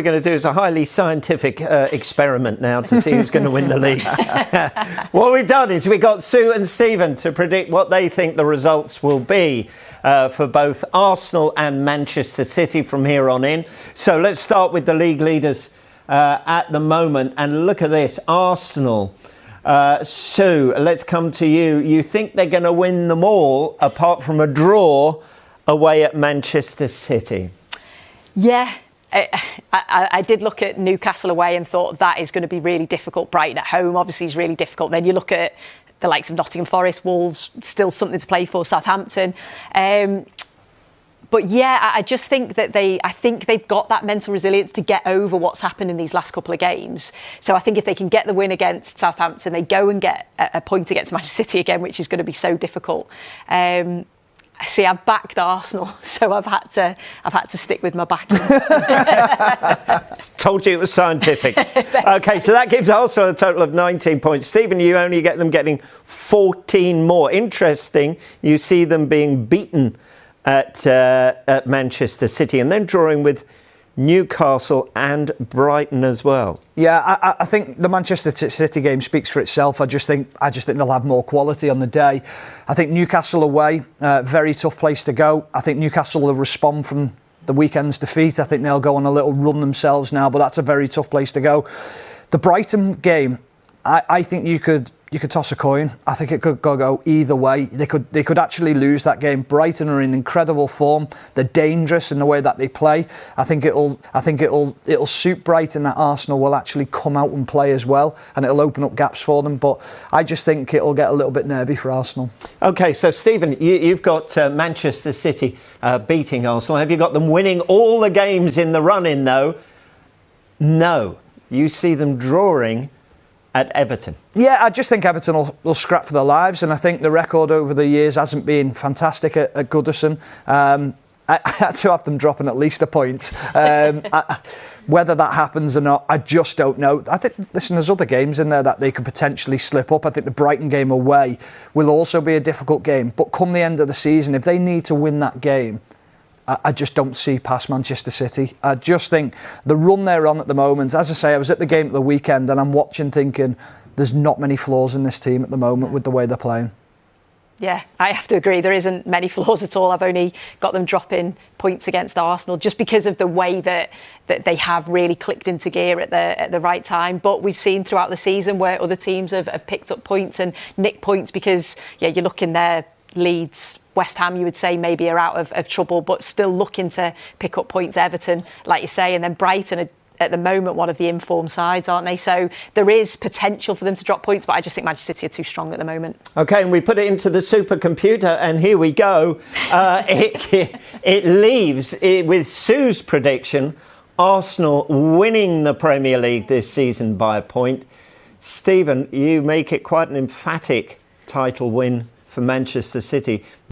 We're going to do is a highly scientific experiment now to see who's going to win the league. What we've done is we got Sue and Stephen to predict what they think the results will be for both Arsenal and Manchester City from here on in. So let's start with the league leaders at the moment, and look at this. Arsenal, Sue, let's come to you. You think they're going to win them all apart from a draw away at Manchester City? Yeah. I did look at Newcastle away and thought that is going to be really difficult. Brighton at home obviously is really difficult. Then you look at the likes of Nottingham Forest, Wolves, still something to play for, Southampton. But yeah, I just think that I think they've got that mental resilience to get over what's happened in these last couple of games. So I think if they can get the win against Southampton, they go and get a point against Manchester City again, which is going to be so difficult. See, I've backed Arsenal, so I've had to stick with my backing. Told you it was scientific. OK, so that gives Arsenal a total of 19 points. Stephen, you only get them getting 14 more. Interesting, you see them being beaten at Manchester City and then drawing with Newcastle and Brighton as well. Yeah, I think the Manchester City game speaks for itself. I just think they'll have more quality on the day. I think Newcastle away, very tough place to go. I think Newcastle will respond from the weekend's defeat. I think they'll go on a little run themselves now, but that's a very tough place to go. The Brighton game, I think you could toss a coin. I think it could go either way. They could actually lose that game. Brighton are in incredible form. They're dangerous in the way that they play. I think it'll suit Brighton that Arsenal will actually come out and play as well, and it'll open up gaps for them. But I just think it'll get a little bit nervy for Arsenal. OK, so Stephen, you've got Manchester City beating Arsenal. Have you got them winning all the games in the run-in though? No, you see them drawing at Everton. Yeah, I just think Everton will scrap for their lives, and I think the record over the years hasn't been fantastic at Goodison. I had to have them dropping at least a point. Whether that happens or not, I just don't know. I think, listen, there's other games in there that they could potentially slip up. I think the Brighton game away will also be a difficult game, but come the end of the season, if they need to win that game, I just don't see past Manchester City. I just think the run they're on at the moment, as I say, I was at the game at the weekend and I'm watching thinking there's not many flaws in this team at the moment with the way they're playing. Yeah, I have to agree. There isn't many flaws at all. I've only got them dropping points against Arsenal just because of the way that they have really clicked into gear at the right time. But we've seen throughout the season where other teams have picked up points and nicked points because, yeah, you look in their Leeds, West Ham, you would say maybe are out of trouble, but still looking to pick up points. Everton, like you say, and then Brighton are at the moment one of the informed sides, aren't they? So there is potential for them to drop points, but I just think Manchester City are too strong at the moment. OK, and we put it into the supercomputer, and here we go. It leaves with Sue's prediction, Arsenal winning the Premier League this season by a point. Stephen, you make it quite an emphatic title win for Manchester City.